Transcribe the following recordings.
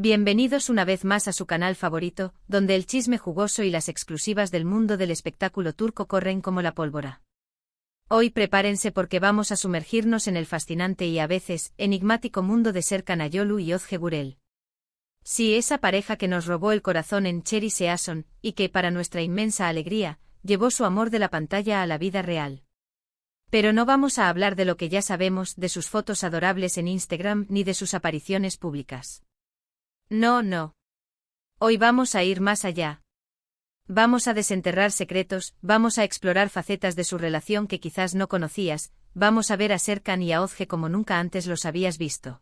Bienvenidos una vez más a su canal favorito, donde el chisme jugoso y las exclusivas del mundo del espectáculo turco corren como la pólvora. Hoy prepárense porque vamos a sumergirnos en el fascinante y a veces enigmático mundo de Serkan Ayolu y Özge Gürel. Sí, esa pareja que nos robó el corazón en Cherry Season, y que, para nuestra inmensa alegría, llevó su amor de la pantalla a la vida real. Pero no vamos a hablar de lo que ya sabemos, de sus fotos adorables en Instagram ni de sus apariciones públicas. No. Hoy vamos a ir más allá. Vamos a desenterrar secretos, vamos a explorar facetas de su relación que quizás no conocías, vamos a ver a Serkan y a Özge como nunca antes los habías visto.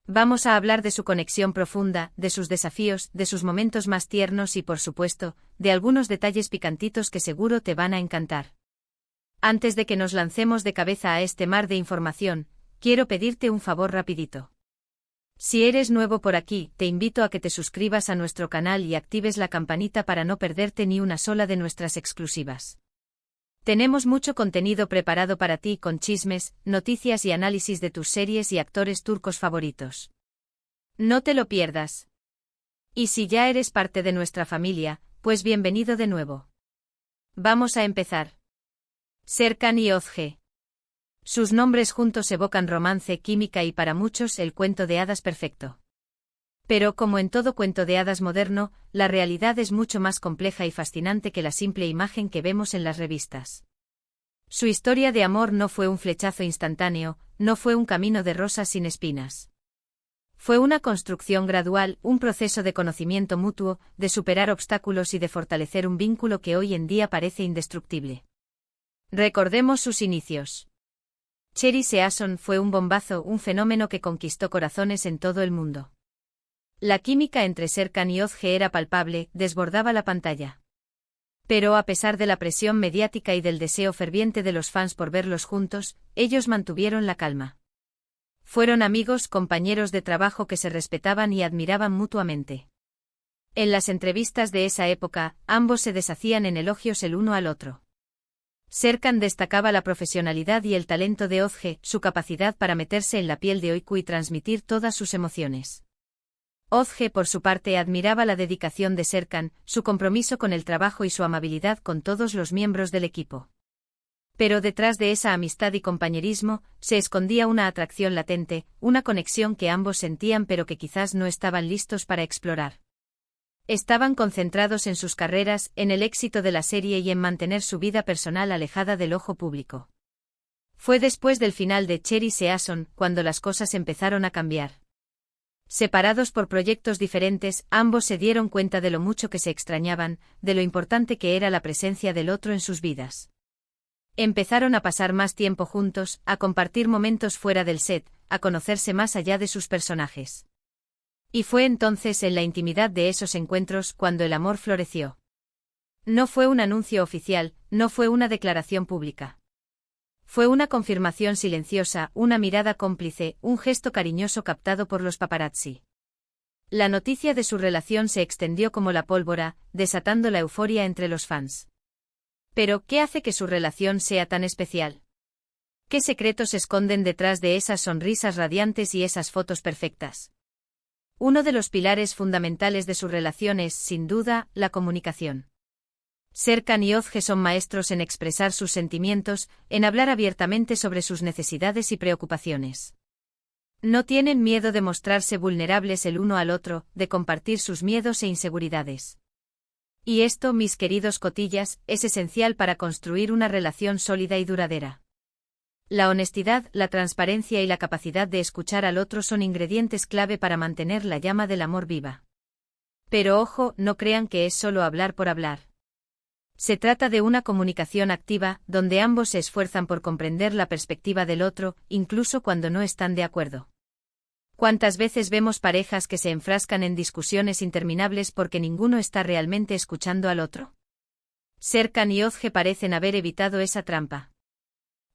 Vamos a hablar de su conexión profunda, de sus desafíos, de sus momentos más tiernos y, por supuesto, de algunos detalles picantitos que seguro te van a encantar. Antes de que nos lancemos de cabeza a este mar de información, quiero pedirte un favor rapidito. Si eres nuevo por aquí, te invito a que te suscribas a nuestro canal y actives la campanita para no perderte ni una sola de nuestras exclusivas. Tenemos mucho contenido preparado para ti con chismes, noticias y análisis de tus series y actores turcos favoritos. No te lo pierdas. Y si ya eres parte de nuestra familia, pues bienvenido de nuevo. Vamos a empezar. Serkan y Özge. Sus nombres juntos evocan romance, química y para muchos el cuento de hadas perfecto. Pero como en todo cuento de hadas moderno, la realidad es mucho más compleja y fascinante que la simple imagen que vemos en las revistas. Su historia de amor no fue un flechazo instantáneo, no fue un camino de rosas sin espinas. Fue una construcción gradual, un proceso de conocimiento mutuo, de superar obstáculos y de fortalecer un vínculo que hoy en día parece indestructible. Recordemos sus inicios. Cherry Season fue un bombazo, un fenómeno que conquistó corazones en todo el mundo. La química entre Serkan y Özge era palpable, desbordaba la pantalla. Pero a pesar de la presión mediática y del deseo ferviente de los fans por verlos juntos, ellos mantuvieron la calma. Fueron amigos, compañeros de trabajo que se respetaban y admiraban mutuamente. En las entrevistas de esa época, ambos se deshacían en elogios el uno al otro. Serkan destacaba la profesionalidad y el talento de Özge, su capacidad para meterse en la piel de Oyku y transmitir todas sus emociones. Özge, por su parte, admiraba la dedicación de Serkan, su compromiso con el trabajo y su amabilidad con todos los miembros del equipo. Pero detrás de esa amistad y compañerismo, se escondía una atracción latente, una conexión que ambos sentían pero que quizás no estaban listos para explorar. Estaban concentrados en sus carreras, en el éxito de la serie y en mantener su vida personal alejada del ojo público. Fue después del final de Cherry Season cuando las cosas empezaron a cambiar. Separados por proyectos diferentes, ambos se dieron cuenta de lo mucho que se extrañaban, de lo importante que era la presencia del otro en sus vidas. Empezaron a pasar más tiempo juntos, a compartir momentos fuera del set, a conocerse más allá de sus personajes. Y fue entonces en la intimidad de esos encuentros cuando el amor floreció. No fue un anuncio oficial, no fue una declaración pública. Fue una confirmación silenciosa, una mirada cómplice, un gesto cariñoso captado por los paparazzi. La noticia de su relación se extendió como la pólvora, desatando la euforia entre los fans. Pero, ¿qué hace que su relación sea tan especial? ¿Qué secretos se esconden detrás de esas sonrisas radiantes y esas fotos perfectas? Uno de los pilares fundamentales de su relación es, sin duda, la comunicación. Serkan y Özge son maestros en expresar sus sentimientos, en hablar abiertamente sobre sus necesidades y preocupaciones. No tienen miedo de mostrarse vulnerables el uno al otro, de compartir sus miedos e inseguridades. Y esto, mis queridos cotillas, es esencial para construir una relación sólida y duradera. La honestidad, la transparencia y la capacidad de escuchar al otro son ingredientes clave para mantener la llama del amor viva. Pero ojo, no crean que es solo hablar por hablar. Se trata de una comunicación activa, donde ambos se esfuerzan por comprender la perspectiva del otro, incluso cuando no están de acuerdo. ¿Cuántas veces vemos parejas que se enfrascan en discusiones interminables porque ninguno está realmente escuchando al otro? Serkan y Özge parecen haber evitado esa trampa.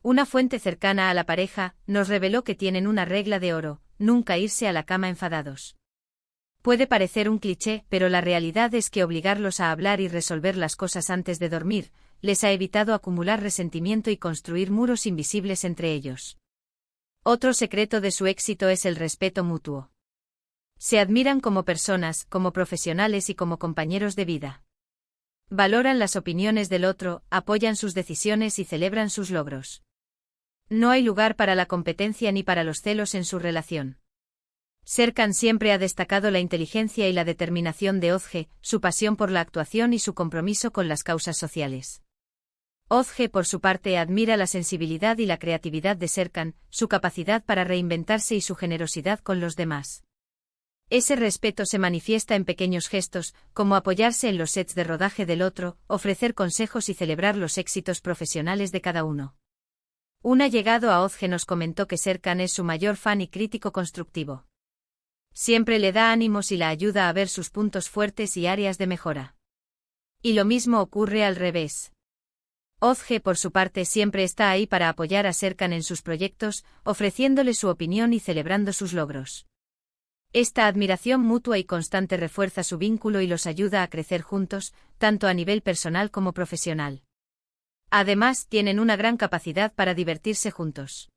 Una fuente cercana a la pareja nos reveló que tienen una regla de oro: nunca irse a la cama enfadados. Puede parecer un cliché, pero la realidad es que obligarlos a hablar y resolver las cosas antes de dormir les ha evitado acumular resentimiento y construir muros invisibles entre ellos. Otro secreto de su éxito es el respeto mutuo. Se admiran como personas, como profesionales y como compañeros de vida. Valoran las opiniones del otro, apoyan sus decisiones y celebran sus logros. No hay lugar para la competencia ni para los celos en su relación. Serkan siempre ha destacado la inteligencia y la determinación de Özge, su pasión por la actuación y su compromiso con las causas sociales. Özge, por su parte, admira la sensibilidad y la creatividad de Serkan, su capacidad para reinventarse y su generosidad con los demás. Ese respeto se manifiesta en pequeños gestos, como apoyarse en los sets de rodaje del otro, ofrecer consejos y celebrar los éxitos profesionales de cada uno. Un allegado a Özge nos comentó que Serkan es su mayor fan y crítico constructivo. Siempre le da ánimos y la ayuda a ver sus puntos fuertes y áreas de mejora. Y lo mismo ocurre al revés. Özge, por su parte, siempre está ahí para apoyar a Serkan en sus proyectos, ofreciéndole su opinión y celebrando sus logros. Esta admiración mutua y constante refuerza su vínculo y los ayuda a crecer juntos, tanto a nivel personal como profesional. Además, tienen una gran capacidad para divertirse juntos.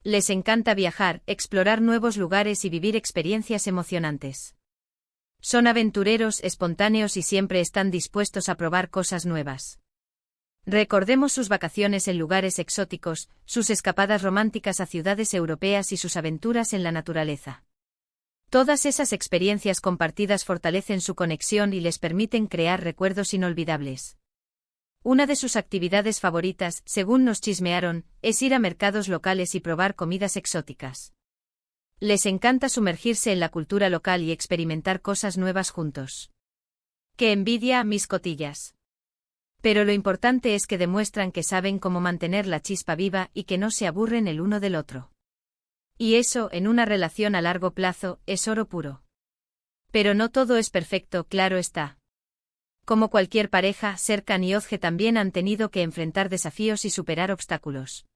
Les encanta viajar, explorar nuevos lugares y vivir experiencias emocionantes. Son aventureros, espontáneos y siempre están dispuestos a probar cosas nuevas. Recordemos sus vacaciones en lugares exóticos, sus escapadas románticas a ciudades europeas y sus aventuras en la naturaleza. Todas esas experiencias compartidas fortalecen su conexión y les permiten crear recuerdos inolvidables. Una de sus actividades favoritas, según nos chismearon, es ir a mercados locales y probar comidas exóticas. Les encanta sumergirse en la cultura local y experimentar cosas nuevas juntos. ¡Qué envidia, mis cotillas! Pero lo importante es que demuestran que saben cómo mantener la chispa viva y que no se aburren el uno del otro. Y eso, en una relación a largo plazo, es oro puro. Pero no todo es perfecto, claro está. Como cualquier pareja, Serkan y Özge también han tenido que enfrentar desafíos y superar obstáculos.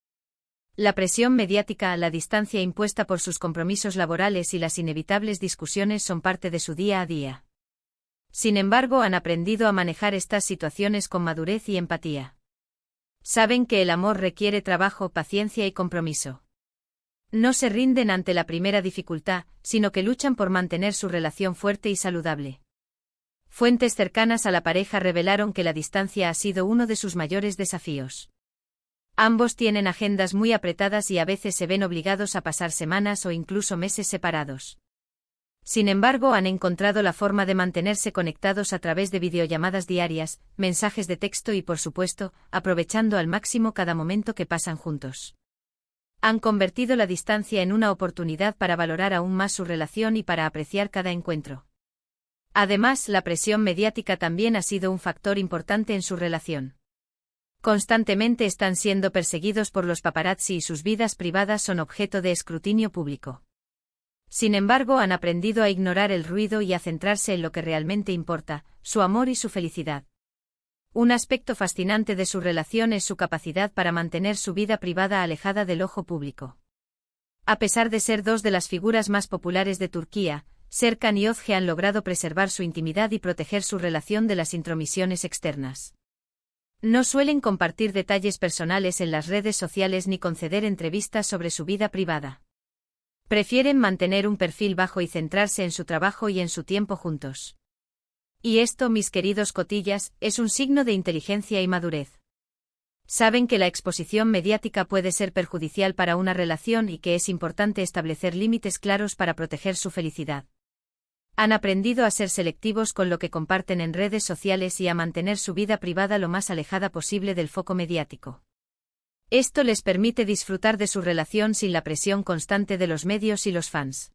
La presión mediática, la distancia impuesta por sus compromisos laborales y las inevitables discusiones son parte de su día a día. Sin embargo, han aprendido a manejar estas situaciones con madurez y empatía. Saben que el amor requiere trabajo, paciencia y compromiso. No se rinden ante la primera dificultad, sino que luchan por mantener su relación fuerte y saludable. Fuentes cercanas a la pareja revelaron que la distancia ha sido uno de sus mayores desafíos. Ambos tienen agendas muy apretadas y a veces se ven obligados a pasar semanas o incluso meses separados. Sin embargo, han encontrado la forma de mantenerse conectados a través de videollamadas diarias, mensajes de texto y, por supuesto, aprovechando al máximo cada momento que pasan juntos. Han convertido la distancia en una oportunidad para valorar aún más su relación y para apreciar cada encuentro. Además, la presión mediática también ha sido un factor importante en su relación. Constantemente están siendo perseguidos por los paparazzi y sus vidas privadas son objeto de escrutinio público. Sin embargo, han aprendido a ignorar el ruido y a centrarse en lo que realmente importa, su amor y su felicidad. Un aspecto fascinante de su relación es su capacidad para mantener su vida privada alejada del ojo público. A pesar de ser dos de las figuras más populares de Turquía, Serkan y Özge han logrado preservar su intimidad y proteger su relación de las intromisiones externas. No suelen compartir detalles personales en las redes sociales ni conceder entrevistas sobre su vida privada. Prefieren mantener un perfil bajo y centrarse en su trabajo y en su tiempo juntos. Y esto, mis queridos cotillas, es un signo de inteligencia y madurez. Saben que la exposición mediática puede ser perjudicial para una relación y que es importante establecer límites claros para proteger su felicidad. Han aprendido a ser selectivos con lo que comparten en redes sociales y a mantener su vida privada lo más alejada posible del foco mediático. Esto les permite disfrutar de su relación sin la presión constante de los medios y los fans.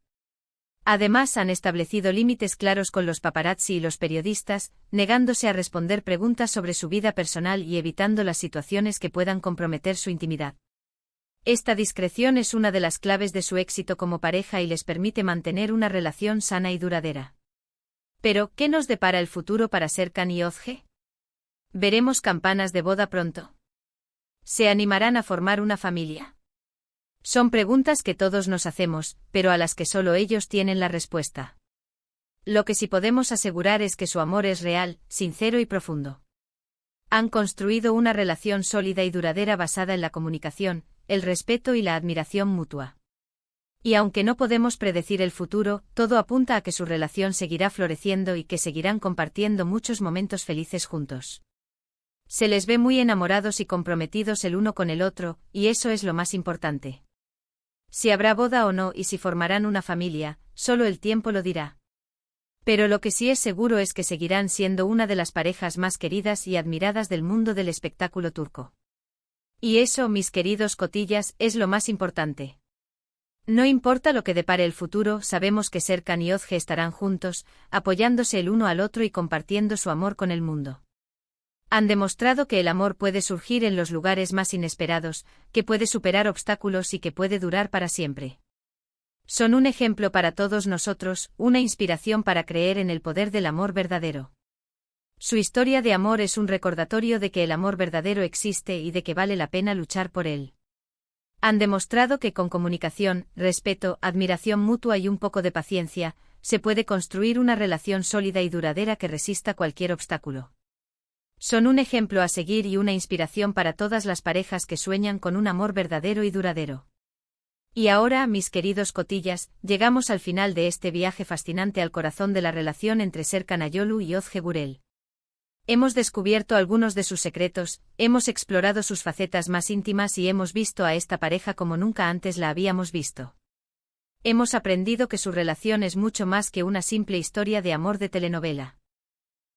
Además, han establecido límites claros con los paparazzi y los periodistas, negándose a responder preguntas sobre su vida personal y evitando las situaciones que puedan comprometer su intimidad. Esta discreción es una de las claves de su éxito como pareja y les permite mantener una relación sana y duradera. Pero, ¿qué nos depara el futuro para Serkan y Özge? ¿Veremos campanas de boda pronto? ¿Se animarán a formar una familia? Son preguntas que todos nos hacemos, pero a las que solo ellos tienen la respuesta. Lo que sí podemos asegurar es que su amor es real, sincero y profundo. Han construido una relación sólida y duradera basada en la comunicación, el respeto y la admiración mutua. Y aunque no podemos predecir el futuro, todo apunta a que su relación seguirá floreciendo y que seguirán compartiendo muchos momentos felices juntos. Se les ve muy enamorados y comprometidos el uno con el otro, y eso es lo más importante. Si habrá boda o no y si formarán una familia, solo el tiempo lo dirá. Pero lo que sí es seguro es que seguirán siendo una de las parejas más queridas y admiradas del mundo del espectáculo turco. Y eso, mis queridos cotillas, es lo más importante. No importa lo que depare el futuro, sabemos que Serkan y Özge estarán juntos, apoyándose el uno al otro y compartiendo su amor con el mundo. Han demostrado que el amor puede surgir en los lugares más inesperados, que puede superar obstáculos y que puede durar para siempre. Son un ejemplo para todos nosotros, una inspiración para creer en el poder del amor verdadero. Su historia de amor es un recordatorio de que el amor verdadero existe y de que vale la pena luchar por él. Han demostrado que con comunicación, respeto, admiración mutua y un poco de paciencia, se puede construir una relación sólida y duradera que resista cualquier obstáculo. Son un ejemplo a seguir y una inspiración para todas las parejas que sueñan con un amor verdadero y duradero. Y ahora, mis queridos cotillas, llegamos al final de este viaje fascinante al corazón de la relación entre Serkan Ayolu y Özge Gürel. Hemos descubierto algunos de sus secretos, hemos explorado sus facetas más íntimas y hemos visto a esta pareja como nunca antes la habíamos visto. Hemos aprendido que su relación es mucho más que una simple historia de amor de telenovela.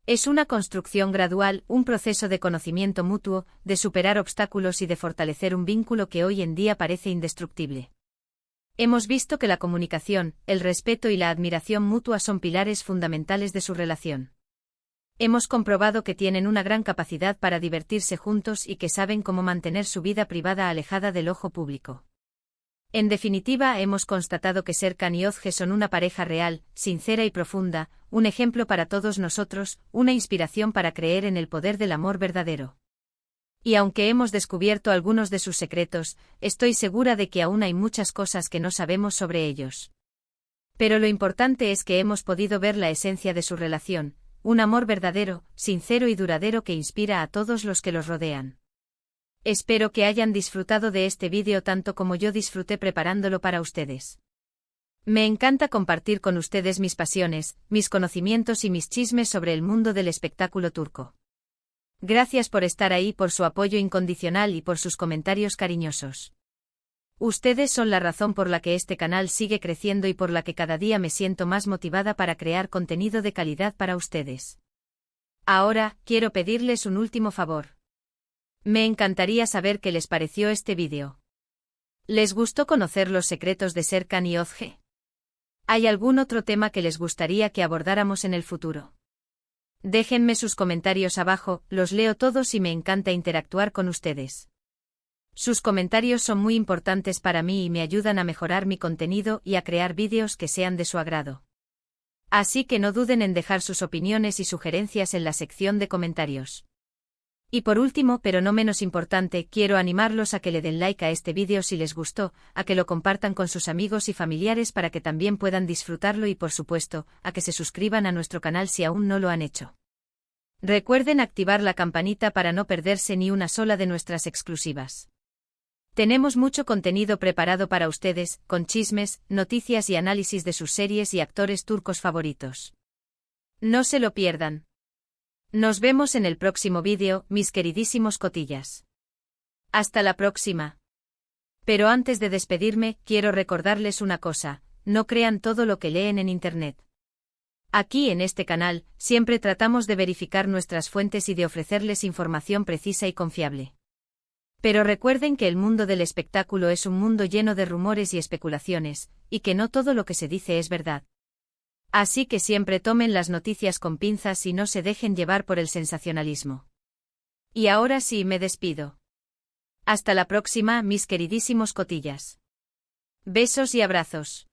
Es una construcción gradual, un proceso de conocimiento mutuo, de superar obstáculos y de fortalecer un vínculo que hoy en día parece indestructible. Hemos visto que la comunicación, el respeto y la admiración mutua son pilares fundamentales de su relación. Hemos comprobado que tienen una gran capacidad para divertirse juntos y que saben cómo mantener su vida privada alejada del ojo público. En definitiva, hemos constatado que Serkan y Özge son una pareja real, sincera y profunda, un ejemplo para todos nosotros, una inspiración para creer en el poder del amor verdadero. Y aunque hemos descubierto algunos de sus secretos, estoy segura de que aún hay muchas cosas que no sabemos sobre ellos. Pero lo importante es que hemos podido ver la esencia de su relación, un amor verdadero, sincero y duradero que inspira a todos los que los rodean. Espero que hayan disfrutado de este vídeo tanto como yo disfruté preparándolo para ustedes. Me encanta compartir con ustedes mis pasiones, mis conocimientos y mis chismes sobre el mundo del espectáculo turco. Gracias por estar ahí, por su apoyo incondicional y por sus comentarios cariñosos. Ustedes son la razón por la que este canal sigue creciendo y por la que cada día me siento más motivada para crear contenido de calidad para ustedes. Ahora, quiero pedirles un último favor. Me encantaría saber qué les pareció este vídeo. ¿Les gustó conocer los secretos de Serkan y Özge? ¿Hay algún otro tema que les gustaría que abordáramos en el futuro? Déjenme sus comentarios abajo, los leo todos y me encanta interactuar con ustedes. Sus comentarios son muy importantes para mí y me ayudan a mejorar mi contenido y a crear vídeos que sean de su agrado. Así que no duden en dejar sus opiniones y sugerencias en la sección de comentarios. Y por último, pero no menos importante, quiero animarlos a que le den like a este vídeo si les gustó, a que lo compartan con sus amigos y familiares para que también puedan disfrutarlo y por supuesto, a que se suscriban a nuestro canal si aún no lo han hecho. Recuerden activar la campanita para no perderse ni una sola de nuestras exclusivas. Tenemos mucho contenido preparado para ustedes, con chismes, noticias y análisis de sus series y actores turcos favoritos. No se lo pierdan. Nos vemos en el próximo vídeo, mis queridísimos cotillas. Hasta la próxima. Pero antes de despedirme, quiero recordarles una cosa, no crean todo lo que leen en Internet. Aquí en este canal, siempre tratamos de verificar nuestras fuentes y de ofrecerles información precisa y confiable. Pero recuerden que el mundo del espectáculo es un mundo lleno de rumores y especulaciones, y que no todo lo que se dice es verdad. Así que siempre tomen las noticias con pinzas y no se dejen llevar por el sensacionalismo. Y ahora sí me despido. Hasta la próxima, mis queridísimos cotillas. Besos y abrazos.